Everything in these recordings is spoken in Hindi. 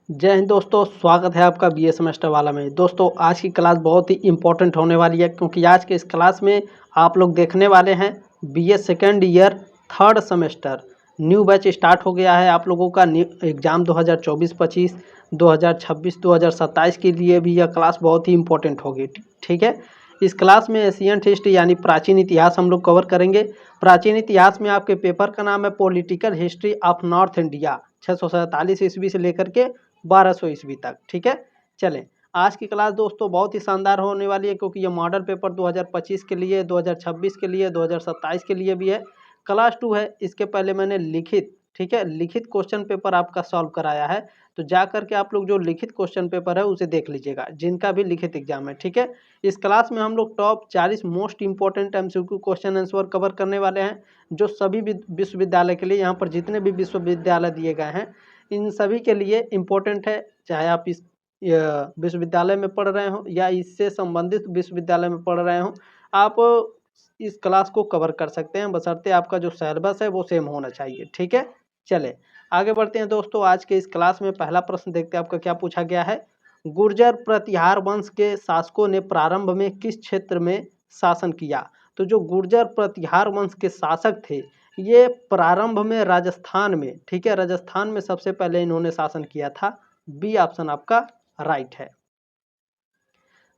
जय हिंद दोस्तों, स्वागत है आपका बीए सेमेस्टर वाला में। दोस्तों आज की क्लास बहुत ही इम्पोर्टेंट होने वाली है क्योंकि आज के इस क्लास में आप लोग देखने वाले हैं BA second year third semester new batch start हो गया है। आप लोगों का एग्ज़ाम 2024-25, 2026-2027 के लिए भी यह क्लास बहुत ही इम्पोर्टेंट होगी। ठीक है, इस क्लास में एशियंट हिस्ट्री यानी प्राचीन इतिहास हम लोग कवर करेंगे। प्राचीन इतिहास में आपके पेपर का नाम है political history of north India, 647 ईस्वी से लेकर के 1200 ईस्वी तक। ठीक है, चलें आज की क्लास दोस्तों बहुत ही शानदार होने वाली है क्योंकि ये मॉडल पेपर 2025 के लिए, 2026 के लिए, 2027 के लिए भी है। क्लास 2 है, इसके पहले मैंने लिखित, ठीक है, लिखित क्वेश्चन पेपर आपका सॉल्व कराया है। तो जा करके आप लोग जो लिखित क्वेश्चन पेपर है उसे देख लीजिएगा, जिनका भी लिखित एग्जाम है। ठीक है, इस क्लास में हम लोग top 40 most important MCQ question answer cover करने वाले हैं, जो सभी विश्वविद्यालय के लिए, यहाँ पर जितने भी विश्वविद्यालय दिए गए हैं इन सभी के लिए इम्पोर्टेंट है। चाहे आप इस विश्वविद्यालय में पढ़ रहे हो या इससे संबंधित विश्वविद्यालय में पढ़ रहे हो, आप इस क्लास को कवर कर सकते हैं, बशर्ते आपका जो सिलेबस है वो सेम होना चाहिए। ठीक है, चले आगे बढ़ते हैं दोस्तों। आज के इस क्लास में पहला प्रश्न देखते हैं आपका क्या पूछा गया है। गुर्जर प्रतिहार वंश के शासकों ने प्रारंभ में किस क्षेत्र में शासन किया? तो जो गुर्जर प्रतिहार वंश के शासक थे ये प्रारंभ में राजस्थान में, ठीक है, राजस्थान में सबसे पहले इन्होंने शासन किया था। बी ऑप्शन आपका राइट है।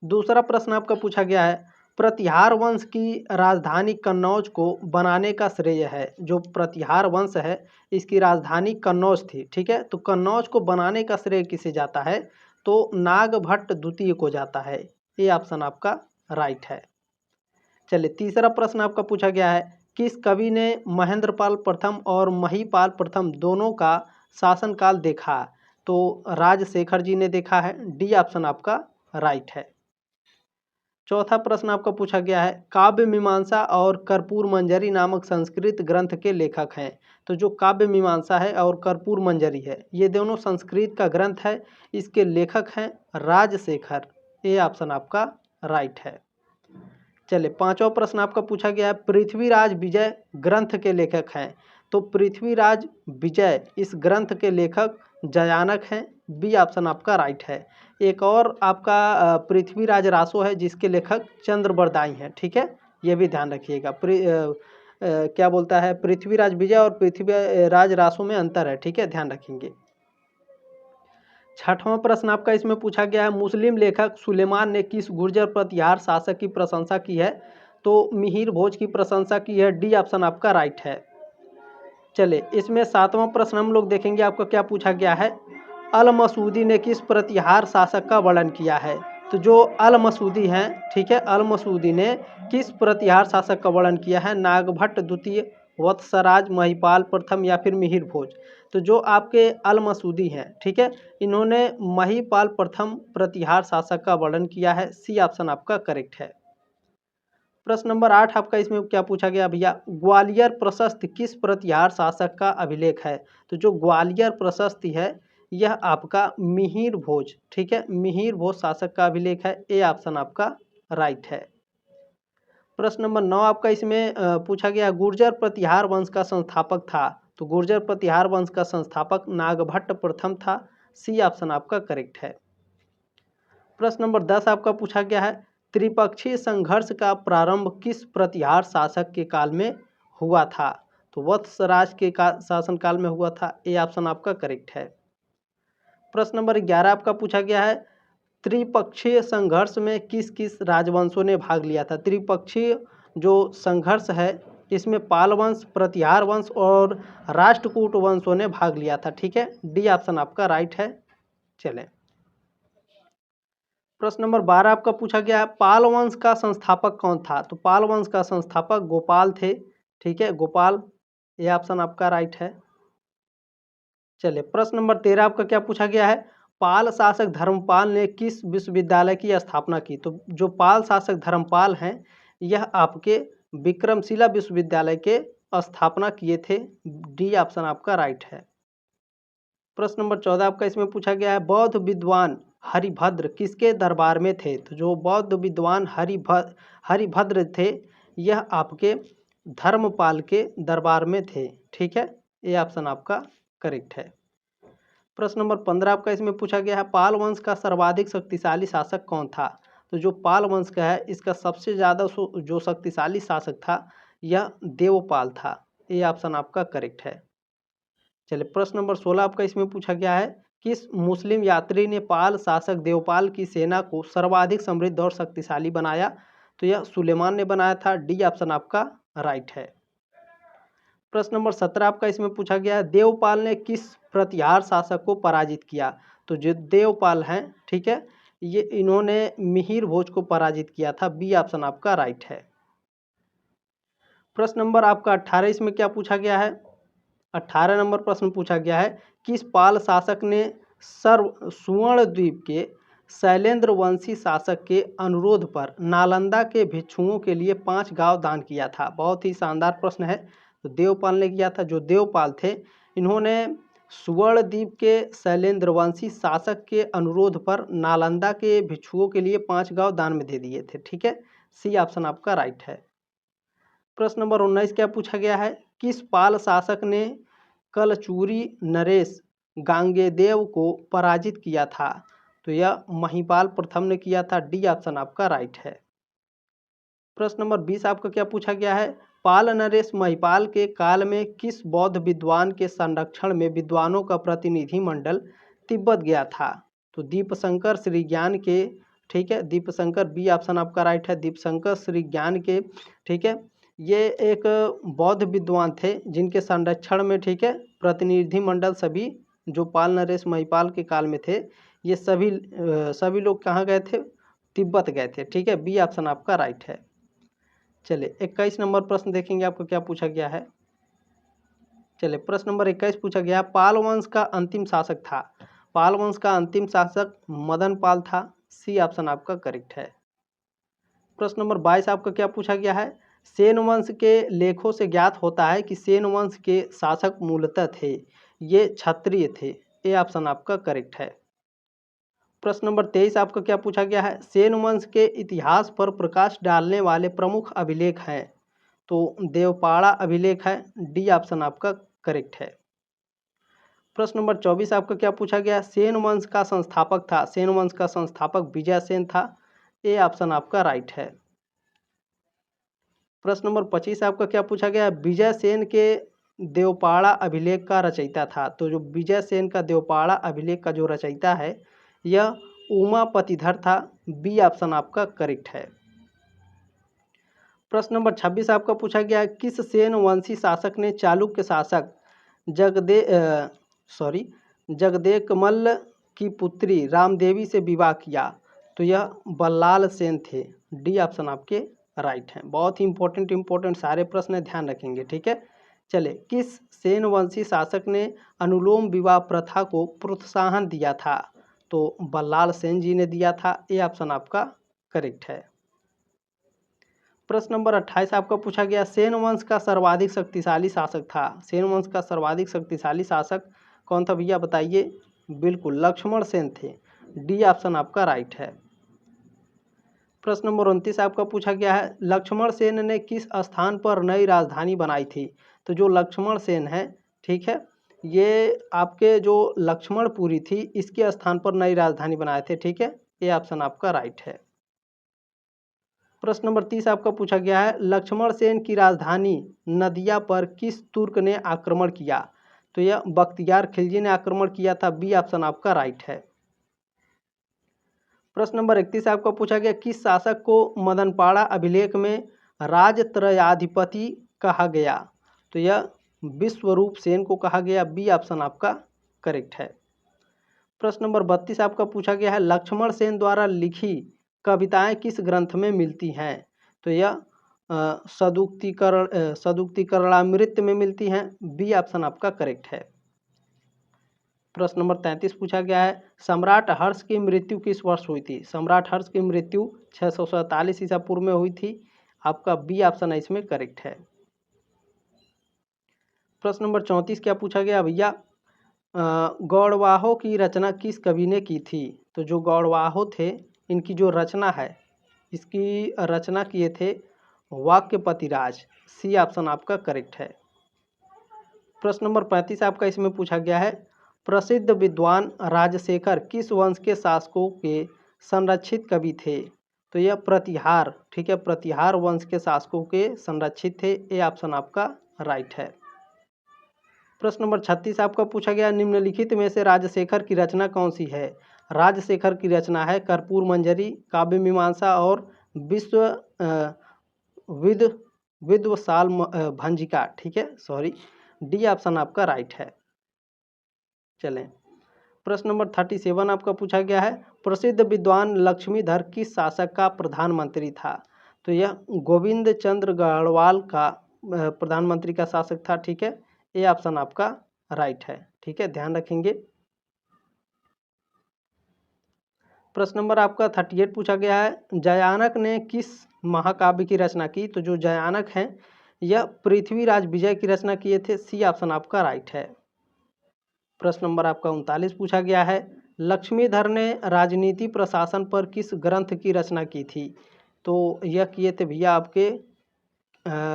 दूसरा प्रश्न आपका पूछा गया है, प्रतिहार वंश की राजधानी कन्नौज को बनाने का श्रेय है। जो प्रतिहार वंश है इसकी राजधानी कन्नौज थी। ठीक है, तो कन्नौज को बनाने का श्रेय किसे जाता है? तो नागभट्ट द्वितीय को जाता है। ये ऑप्शन आपका राइट है। चलिए तीसरा प्रश्न आपका पूछा गया है, किस कवि ने महेंद्रपाल प्रथम और महीपाल प्रथम दोनों का शासनकाल देखा? तो राजशेखर जी ने देखा है। डी ऑप्शन आपका राइट है। चौथा प्रश्न आपका पूछा गया है, काव्य मीमांसा और कर्पूर मंजरी नामक संस्कृत ग्रंथ के लेखक हैं। तो जो काव्य मीमांसा है और कर्पूर मंजरी है ये दोनों संस्कृत का ग्रंथ है, इसके लेखक हैं राजशेखर। ये ऑप्शन आपका राइट है। चलिए पांचवा प्रश्न आपका पूछा गया है, पृथ्वीराज विजय ग्रंथ के लेखक हैं। तो पृथ्वीराज विजय इस ग्रंथ के लेखक जयानक हैं। बी ऑप्शन आपका राइट है। एक और आपका पृथ्वीराज रासो है जिसके लेखक चंद्रबरदाई हैं। ठीक है, ये भी ध्यान रखिएगा। क्या बोलता है, पृथ्वीराज विजय और पृथ्वीराज रासो में अंतर है। ठीक है, ध्यान रखेंगे। छठवां प्रश्न आपका इसमें पूछा गया है, मुस्लिम लेखक सुलेमान ने किस गुर्जर प्रतिहार शासक की प्रशंसा की है? तो मिहिर भोज की प्रशंसा की है। डी ऑप्शन आपका राइट है। चले इसमें सातवां प्रश्न हम लोग देखेंगे आपका क्या पूछा गया है, अल मसूदी ने किस प्रतिहार शासक का वर्णन किया है? तो जो अल मसूदी हैं, ठीक है, अल मसूदी ने किस प्रतिहार शासक का वर्णन किया है? नागभट्ट द्वितीय, वत्सराज, महिपाल प्रथम या फिर मिहिर भोज? तो जो आपके अल मसूदी हैं, ठीक है, इन्होंने महिपाल प्रथम प्रतिहार शासक का वर्णन किया है। सी ऑप्शन आपका करेक्ट है। प्रश्न नंबर 8 आपका इसमें क्या पूछा गया भैया, ग्वालियर प्रशस्त किस प्रतिहार शासक का अभिलेख है? तो जो ग्वालियर प्रशस्ति है यह आपका मिहिर भोज, ठीक है, मिहिर भोज शासक का अभिलेख है। ए ऑप्शन आपका राइट है। प्रश्न नंबर 9 आपका इसमें पूछा गया, गुर्जर प्रतिहार वंश का संस्थापक था। तो गुर्जर प्रतिहार वंश का संस्थापक नागभट्ट प्रथम था। सी ऑप्शन आपका करेक्ट है। प्रश्न नंबर 10 आपका पूछा गया है, त्रिपक्षीय संघर्ष का प्रारंभ किस प्रतिहार शासक के काल में हुआ था? तो वत्सराज के शासनकाल में हुआ था। ए ऑप्शन आपका करेक्ट है। प्रश्न नंबर 11 आपका पूछा गया है, त्रिपक्षीय संघर्ष में किस किस राजवंशों ने भाग लिया था? त्रिपक्षीय जो संघर्ष है इसमें पाल वंश, प्रतिहार वंश और राष्ट्रकूट वंशों ने भाग लिया था। ठीक है, डी ऑप्शन आपका राइट है। चलें प्रश्न नंबर 12 आपका पूछा गया है, पाल वंश का संस्थापक कौन था? तो पाल वंश का संस्थापक गोपाल थे। ठीक है, गोपाल। यह ऑप्शन आपका राइट है। चलिए प्रश्न नंबर 13 आपका क्या पूछा गया है, पाल शासक धर्मपाल ने किस विश्वविद्यालय की स्थापना की? तो जो पाल शासक धर्मपाल हैं यह आपके विक्रमशिला विश्वविद्यालय के स्थापना किए थे। डी ऑप्शन आपका राइट है। प्रश्न नंबर 14 आपका इसमें पूछा गया है, बौद्ध विद्वान हरिभद्र किसके दरबार में थे? तो जो बौद्ध विद्वान हरिभद्र थे यह आपके धर्मपाल के दरबार में थे। ठीक है, ये ऑप्शन आपका करेक्ट है। प्रश्न नंबर 15 आपका इसमें पूछा गया है, पाल वंश का सर्वाधिक शक्तिशाली शासक कौन था? तो जो पाल वंश का है इसका सबसे ज़्यादा जो शक्तिशाली शासक था यह देवपाल था। ये ऑप्शन आपका करेक्ट है। चलिए प्रश्न नंबर 16 आपका इसमें पूछा गया है, किस मुस्लिम यात्री ने पाल शासक देवपाल की सेना को सर्वाधिक समृद्ध और शक्तिशाली बनाया? तो यह सुलेमान ने बनाया था। डी ऑप्शन आपका राइट है। प्रश्न नंबर 17 आपका इसमें पूछा गया है, देवपाल ने किस प्रतिहार शासक को पराजित किया? तो जो देवपाल हैं, ठीक है, ये इन्होंने मिहिर भोज को पराजित किया था। बी ऑप्शन आपका राइट है। प्रश्न नंबर आपका 18 इसमें क्या पूछा गया है? 18 नंबर प्रश्न पूछा गया है, किस पाल शासक ने सुवर्ण द्वीप के शैलेंद्र वंशी शासक के अनुरोध पर नालंदा के भिक्षुओं के लिए 5 गांव दान किया था? बहुत ही शानदार प्रश्न है। तो देवपाल ने किया था। जो देवपाल थे इन्होंने सुवर्ण द्वीप के शैलेंद्र वंशी शासक के अनुरोध पर नालंदा के भिक्षुओं के लिए 5 गांव दान में दे दिए थे। ठीक है, सी ऑप्शन आपका राइट है। प्रश्न नंबर 19 क्या पूछा गया है, किस पाल शासक ने कलचूरी नरेश गांगेयदेव को पराजित किया था? तो यह महिपाल प्रथम ने किया था। डी ऑप्शन आपका राइट है। प्रश्न नंबर 20 आपका क्या पूछा गया है, पाल नरेश महिपाल के काल में किस बौद्ध विद्वान के संरक्षण में विद्वानों का प्रतिनिधि मंडल तिब्बत गया था? तो दीपशंकर श्री ज्ञान के, ठीक है, दीपशंकर, बी ऑप्शन आपका राइट है, दीपशंकर श्री ज्ञान के, ठीक है, ये एक बौद्ध विद्वान थे जिनके संरक्षण में, ठीक है, प्रतिनिधि मंडल सभी जो पाल नरेश महिपाल के काल में थे ये सभी लोग कहाँ गए थे? तिब्बत गए थे। ठीक है, बी ऑप्शन आपका राइट है। चलिए 21 नंबर प्रश्न देखेंगे आपको क्या पूछा गया है। चलिए प्रश्न नंबर 21 पूछा गया, पाल वंश का अंतिम शासक था। पाल वंश का अंतिम शासक मदन पाल था। सी ऑप्शन आपका करेक्ट है। प्रश्न नंबर 22 आपका क्या पूछा गया है, सेन वंश के लेखों से ज्ञात होता है कि सेन वंश के शासक मूलतः थे, ये क्षत्रिय थे। ए ऑप्शन आपका करेक्ट है। प्रश्न नंबर 23 आपका क्या पूछा गया है, सेन वंश के इतिहास पर प्रकाश डालने वाले प्रमुख अभिलेख हैं? तो देवपाड़ा अभिलेख है। डी ऑप्शन आपका करेक्ट है। प्रश्न नंबर 24 आपका क्या पूछा गया, सेन वंश का संस्थापक था? सेन वंश का संस्थापक विजय सेन था। ए ऑप्शन आपका राइट है। प्रश्न नंबर 25 आपका क्या पूछा गया, विजय सेन के देवपाड़ा अभिलेख का रचयिता था? तो जो विजय सेन का देवपाड़ा अभिलेख का जो रचयिता है यह उमापतिधर था। बी ऑप्शन आपका करेक्ट है। प्रश्न नंबर 26 आपका पूछा गया है, किस सेन वंशी शासक ने चालुक्य शासक जगदेकमल्ल की पुत्री रामदेवी से विवाह किया? तो यह बल्लाल सेन थे। डी ऑप्शन आपके राइट हैं। बहुत ही इंपॉर्टेंट सारे प्रश्न ध्यान रखेंगे। ठीक है, चले, किस सेन वंशी शासक ने अनुलोम विवाह प्रथा को प्रोत्साहन दिया था? तो बल्लाल सेन जी ने दिया था। ए ऑप्शन आपका करेक्ट है। प्रश्न नंबर 28 आपका पूछा गया, सेन वंश का सर्वाधिक शक्तिशाली शासक था। सेन वंश का सर्वाधिक शक्तिशाली शासक कौन था भैया बताइए? बिल्कुल लक्ष्मण सेन थे। डी ऑप्शन आपका राइट है। प्रश्न नंबर 29 आपका पूछा गया है, लक्ष्मण सेन ने किस स्थान पर नई राजधानी बनाई थी? तो जो लक्ष्मण सेन है, ठीक है, ये आपके जो लक्ष्मणपुरी थी इसके स्थान पर नई राजधानी बनाए थे। ठीक है, ये ऑप्शन आपका राइट है। प्रश्न नंबर 30 आपका पूछा गया है, लक्ष्मण सेन की राजधानी नदिया पर किस तुर्क ने आक्रमण किया? तो यह बख्तियार खिलजी ने आक्रमण किया था। बी ऑप्शन आपका राइट है। प्रश्न नंबर 31 आपका पूछा गया, किस शासक को मदनपाड़ा अभिलेख में राजत्रयाधिपति कहा गया? तो यह विश्वरूप सेन को कहा गया। बी ऑप्शन आपका करेक्ट है। प्रश्न नंबर 32 आपका पूछा गया है, लक्ष्मण सेन द्वारा लिखी कविताएं किस ग्रंथ में मिलती हैं? तो यह सदुक्तिकरणामृत में मिलती हैं। बी ऑप्शन आपका करेक्ट है। प्रश्न नंबर 33 पूछा गया है, सम्राट हर्ष की मृत्यु किस वर्ष हुई थी? सम्राट हर्ष की मृत्यु 647 ईसा पूर्व में हुई थी। आपका बी ऑप्शन है इसमें करेक्ट है। प्रश्न नंबर 34 क्या पूछा गया भैया, गौड़वाहों की रचना किस कवि ने की थी? तो जो गौड़वाहों थे इनकी जो रचना है इसकी रचना किए थे वाक्यपतिराज। सी ऑप्शन आपका करेक्ट है। प्रश्न नंबर 35 आपका इसमें पूछा गया है, प्रसिद्ध विद्वान राजशेखर किस वंश के शासकों के संरक्षित कवि थे? तो यह प्रतिहार, ठीक है, प्रतिहार वंश के शासकों के संरक्षित थे। ये ऑप्शन आपका राइट है। प्रश्न नंबर 36 आपका पूछा गया, निम्नलिखित में से राजशेखर की रचना कौन सी है? राजशेखर की रचना है कर्पूर मंजरी, काव्य मीमांसा और विश्व विद विद्वशाल भंजिका, ठीक है, सॉरी, डी ऑप्शन आपका राइट है। चलें, प्रश्न नंबर 37 आपका पूछा गया है, प्रसिद्ध विद्वान लक्ष्मीधर किस शासक का प्रधानमंत्री था? तो यह गोविंद चंद्र गढ़वाल का प्रधानमंत्री का शासक था, ठीक है, ये ऑप्शन आपका राइट है, ठीक है, ध्यान रखेंगे। प्रश्न नंबर आपका 38 पूछा गया है, जयानक ने किस महाकाव्य की रचना की? तो जो जयानक हैं यह पृथ्वीराज विजय की रचना किए थे, सी ऑप्शन आपका राइट है। प्रश्न नंबर आपका 39 पूछा गया है, लक्ष्मीधर ने राजनीति प्रशासन पर किस ग्रंथ की रचना की थी? तो यह किए थे भैया आपके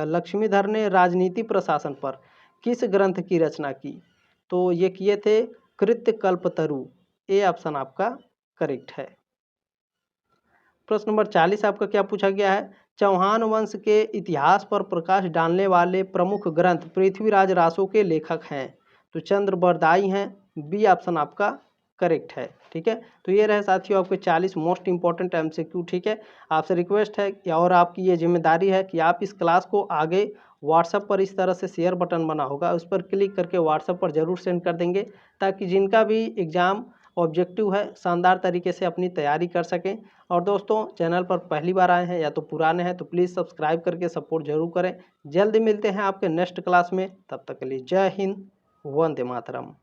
लक्ष्मीधर ने राजनीति प्रशासन पर किस ग्रंथ की रचना की? तो ये किए थे कृत्य कल्पतरु, ए ऑप्शन आपका करेक्ट है। प्रश्न नंबर 40 आपका क्या पूछा गया है, चौहान वंश के इतिहास पर प्रकाश डालने वाले प्रमुख ग्रंथ पृथ्वीराज रासो के लेखक हैं? तो चंद्र बरदाई हैं, बी ऑप्शन आपका करेक्ट है, ठीक है। तो ये रहे साथियों आपके 40 मोस्ट इंपॉर्टेंट MCQ, ठीक है। आपसे रिक्वेस्ट है कि और आपकी ये जिम्मेदारी है कि आप इस क्लास को आगे व्हाट्सएप पर इस तरह से शेयर बटन बना होगा, उस पर क्लिक करके व्हाट्सएप पर ज़रूर सेंड कर देंगे, ताकि जिनका भी एग्ज़ाम ऑब्जेक्टिव है शानदार तरीके से अपनी तैयारी कर सकें। और दोस्तों, चैनल पर पहली बार आए हैं या तो पुराने हैं तो प्लीज़ सब्सक्राइब करके सपोर्ट जरूर करें। जल्दी मिलते हैं आपके नेक्स्ट क्लास में, तब तक के लिए जय हिंद, वंदे मातरम।